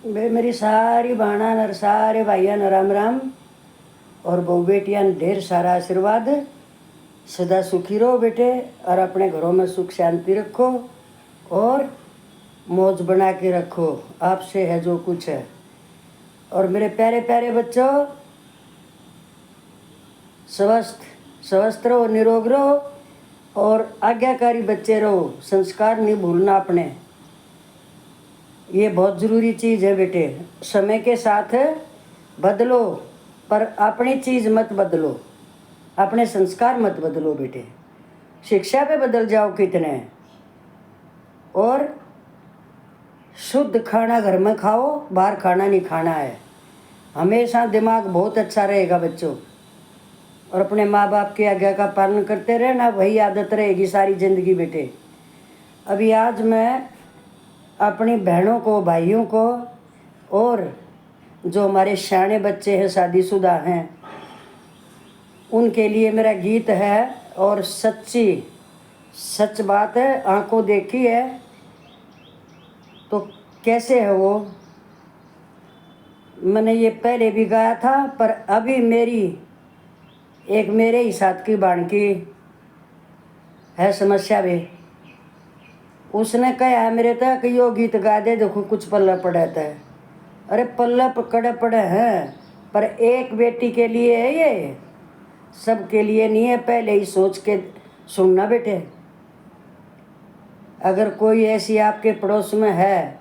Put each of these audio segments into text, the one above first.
वे मेरी सारी बहना और सारे भाइयों ने राम राम और बहू बेटियां ने ढेर सारा आशीर्वाद। सदा सुखी रहो बेटे और अपने घरों में सुख शांति रखो और मौज बना के रखो। आपसे है जो कुछ है। और मेरे प्यारे प्यारे बच्चों, स्वस्थ रहो, निरोग रहो और आज्ञाकारी बच्चे रहो। संस्कार नहीं भूलना अपने, ये बहुत ज़रूरी चीज़ है बेटे। समय के साथ बदलो पर अपनी चीज़ मत बदलो, अपने संस्कार मत बदलो बेटे। शिक्षा पे बदल जाओ कितने। और शुद्ध खाना घर में खाओ, बाहर खाना नहीं खाना है। हमेशा दिमाग बहुत अच्छा रहेगा बच्चों। और अपने माँ बाप की आज्ञा का पालन करते रहना, वही आदत रहेगी सारी ज़िंदगी बेटे। अभी आज मैं अपनी बहनों को, भाइयों को और जो हमारे शाणे बच्चे हैं, शादीशुदा हैं, उनके लिए मेरा गीत है। और सच बात है, आंखों देखी है तो कैसे है वो। मैंने ये पहले भी गाया था, पर अभी मेरे ही साथ की बाणकी है समस्या भी। उसने कहा है मेरे तक कि यो गीत गा दे, देखो कुछ पल्ला पड़ा है। अरे पल्ला पकड़े पड़े हैं, पर एक बेटी के लिए है ये, सबके लिए नहीं है। पहले ही सोच के सुनना बेटे। अगर कोई ऐसी आपके पड़ोस में है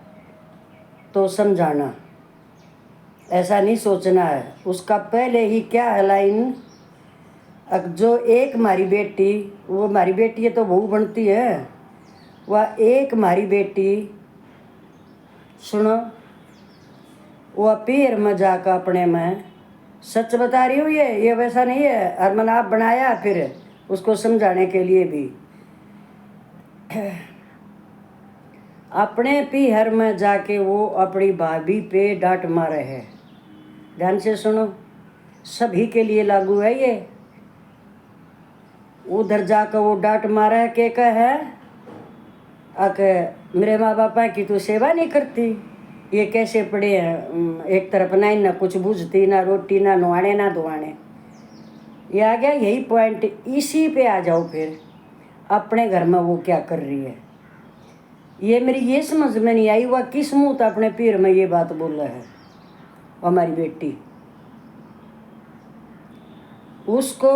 तो समझाना, ऐसा नहीं सोचना है। उसका पहले ही क्या है लाइन, जो एक मारी बेटी, वो मारी बेटी है तो बहू बनती है। वह एक मारी बेटी, सुनो, वह पीर मजाक अपने में सच बता रही हूँ। ये वैसा नहीं है। और मैंने आप बनाया फिर उसको समझाने के लिए भी। अपने पीहर में जाके वो अपनी भाभी पे डांट मारे है। ध्यान से सुनो, सभी के लिए लागू है ये। उधर जाकर वो डांट मारा है के कहे आके मेरे माँ बापा की तो सेवा नहीं करती, ये कैसे पड़े हैं एक तरफ, ना कुछ बुझती, ना रोटी, ना नहाने, ना धोआने। ये आ गया यही पॉइंट। इसी पे आ जाओ फिर, अपने घर में वो क्या कर रही है। ये मेरी ये समझ में नहीं आई, वह किस मुँह तो अपने पीर में ये बात बोल रहा है। हमारी बेटी, उसको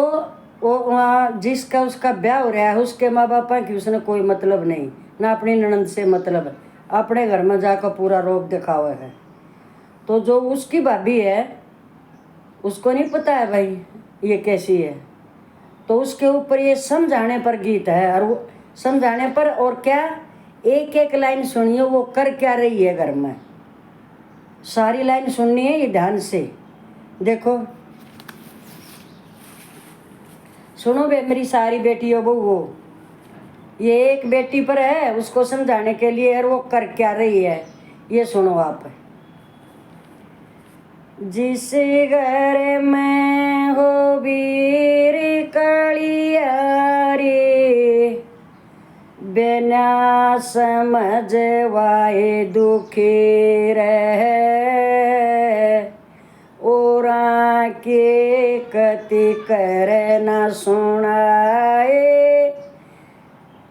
वो जिसका उसका ब्याह हो रहा है, उसके माँ बापा की उसने कोई मतलब नहीं, ना अपनी ननद से मतलब। अपने घर में जाकर पूरा रोब दिखावा है। तो जो उसकी भाभी है उसको नहीं पता है भाई ये कैसी है, तो उसके ऊपर ये समझाने पर गीत है। और वो समझाने पर, और क्या, एक एक लाइन सुनिए वो कर क्या रही है घर में। सारी लाइन सुननी है ये ध्यान से। देखो सुनो बे मेरी सारी बेटियों बहुओं, ये एक बेटी पर है, उसको समझाने के लिए। और वो कर क्या रही है ये सुनो आप। जिस घर में हो वीर कलियारी, बिना समझ वाए दुखी रहे, ओरा के कति कर न सुनाए,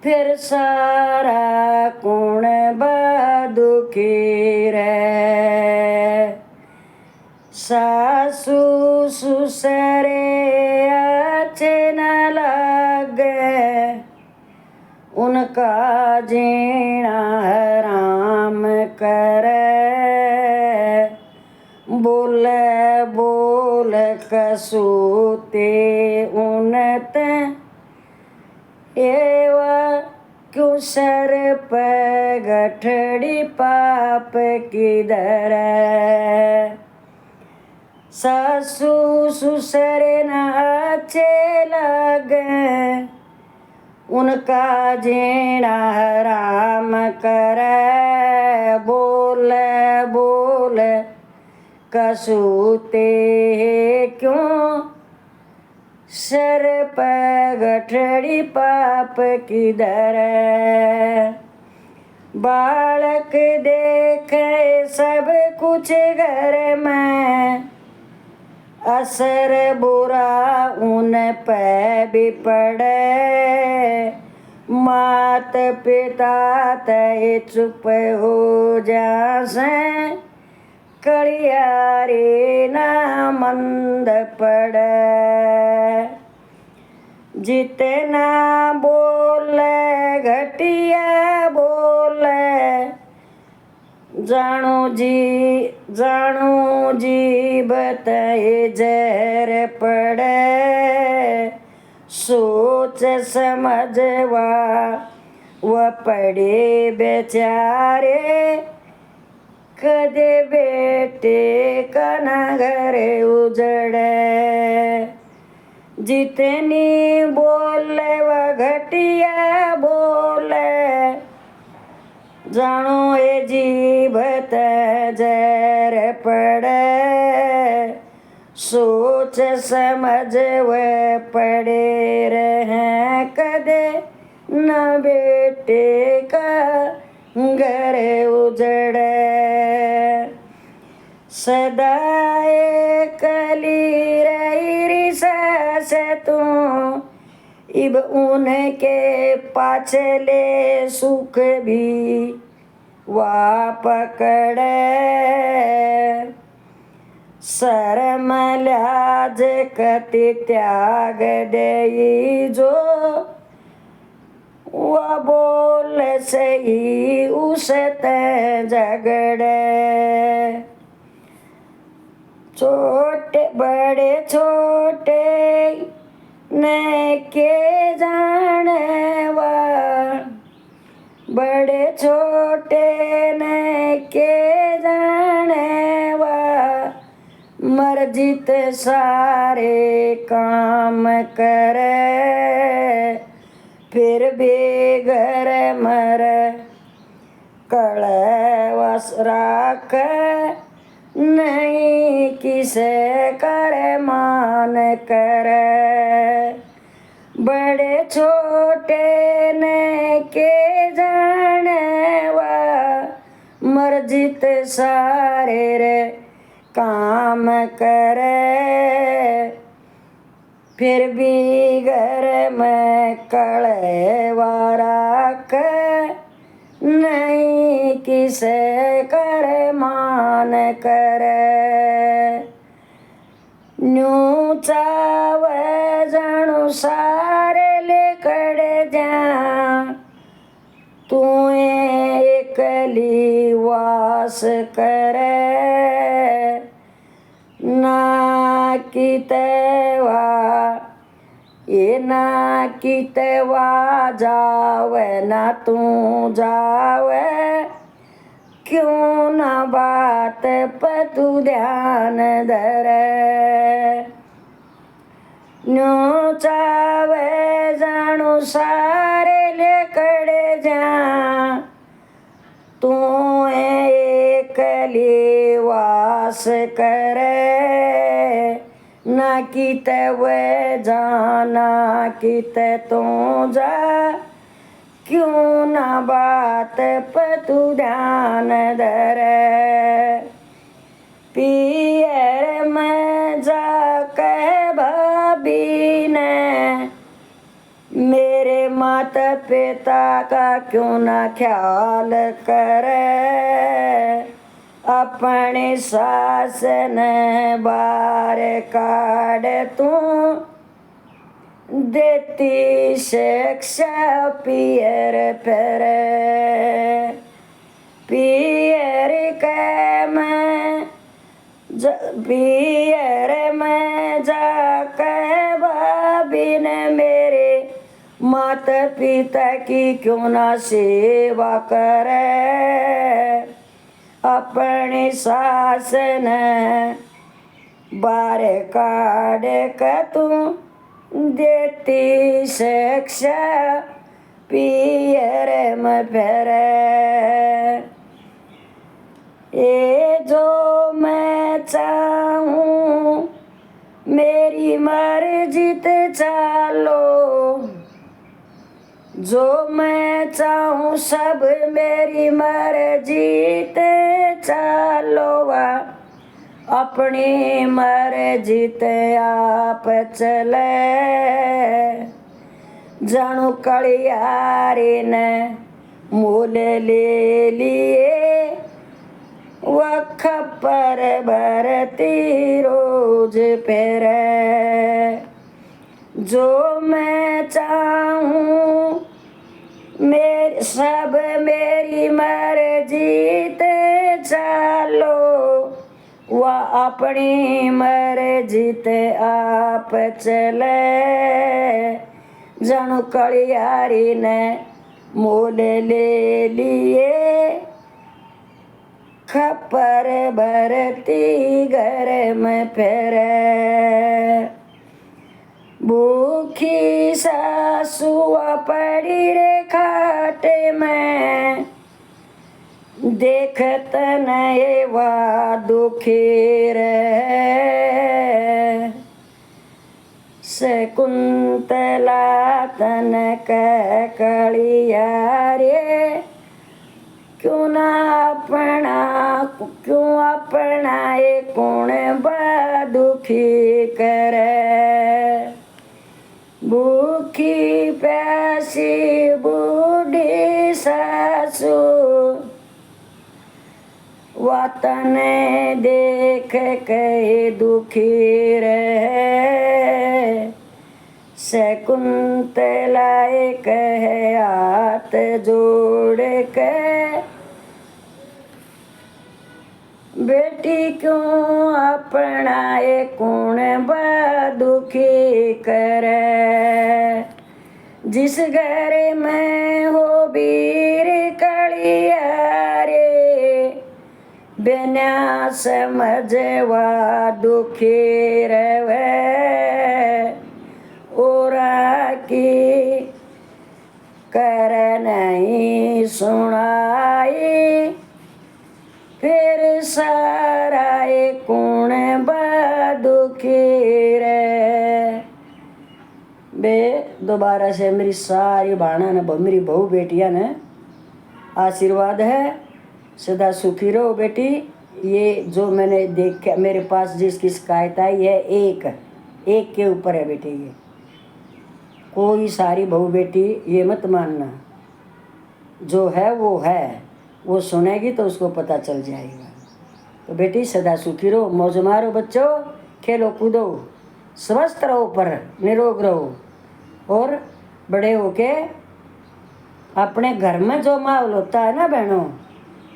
फिर सारा कुण दुखी रहे। सासू ससुरे अच्छे न लगे, उनका जीना हराम करे, बोले बोल कसूते उनते, एवा क्यों सर पे गठड़ी पाप किधर। सासू ससुरे न अच्छे लगे, उनका जीना हराम करे, बोले बोले कसूते क्यों सर पे गठड़ी पाप किधर। बालक देखे सब कुछ घर में, असर बुरा उन पे भी पड़े। मात पिता तय चुप हो जासे, कलियारी ना मंद पड़े। जितना बोले घटिया बोले, जानो जी बताए जहर पड़े। सोच समझवा वह पड़े बेचारे, कदे बेटे का न घर उजड़े। जितनी बोले वह घटिया बोले, जानो ये जीभ जहर पड़े। सोच समझ वह पड़े रहे, कदे न बेटे का घर उजड़े। सदा कली रही सास तू, इब उनके पाछले सुख भी वा पकड़े। शर्म लाज कति त्याग दे जो, वह बोल सही उसते झगड़े। छोटे बड़े छोटे ने के जाने वा, बड़े छोटे ने के जाने वा। मर्जित सारे काम करे, फिर भी घर मर कड़वस राख। नहीं किसे करे मान करे, बड़े छोटे ने के जाने वा। मर्जित सारे रे काम करे, फिर भी घर में कड़वा राख। नहीं किसे करे मान करे, न्यू चावे जानु सारे लेकड़े जा। तू एकली वास करे, ना कितवा ये ना कितवा जावे, ना तू जावे। क्यों ना बात पर तू ध्यान धरे। न्यू चावे जानु सारे लेकड़े जा, तू एकली वास करे। ना कित वे जाना कित तू जा, क्यों ना बात पर तू ध्यान धरे। पियर में जाके भाभी ने, मेरे माता पिता का क्यों ना ख्याल करे। अपने सास ने बार काढ़ तू, देती शिक्षा पियर पर। पियर के पियर में जाके भाभी ने मेरे माता पिता की क्यों ना सेवा करे। अपनी सास ने बार काढ़ के तू, देती शिक्षा पियर में फेरे। ये जो मैं चाहूँ मेरी मर्जी ते चालो, जो मैं चाहूं सब मेरी मर्जी ते चालोवा, अपनी मर्जी ते आप चले। जानू कलियारी ने मूल ले लिए, वख पर भरती रोज पेरे। जो मैं चाहूं सब मेरी मर्जी ते चालो, वह अपनी मर्जी ते आप चले। जानू कलियारी ने मोल ले लिए, खपर भरती घर में फेरे। भूखी सासुआ पड़ी रे खाटे में, देखत नए वा दुखी रे। शकुंतला तन कलिया रे, क्यों अपना कौन बा दुखी करे। भूखी प्यासी बूढ़ी सासू, वतन देख के दुखी रहे। शकुंतला कहे हाथ जोड़ के, बेटी क्यों अपनाए कौन बा दुखी करे। जिस घर में हो वीर कलिया रे, बिना समझवा दुखी रहे। ओरा की कर नहीं सुनाई, फिर सारा कौन बा दुखी रे। बे दोबारा से मेरी सारी भाणा ने मेरी बहू बेटियां ने आशीर्वाद है, सदा सुखी रहो बेटी। ये जो मैंने देखा मेरे पास जिसकी शिकायत आई है, एक के ऊपर है बेटी। ये कोई सारी बहू बेटी ये मत मानना, जो है वो सुनेगी तो उसको पता चल जाएगा। तो बेटी सदा सुखी रहो, मौज मारो बच्चों, खेलो कूदो, स्वस्थ रहो पर निरोग रहो। और बड़े होके अपने घर में जो माहौल होता है ना बहनों,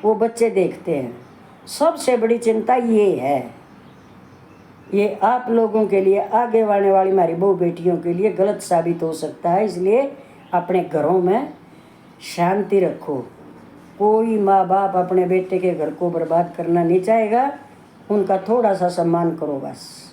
वो बच्चे देखते हैं। सबसे बड़ी चिंता ये है, ये आप लोगों के लिए, आगे आने वाली हमारी बहू बेटियों के लिए गलत साबित हो सकता है। इसलिए अपने घरों में शांति रखो। कोई माँ बाप अपने बेटे के घर को बर्बाद करना नहीं चाहेगा, उनका थोड़ा सा सम्मान करो बस।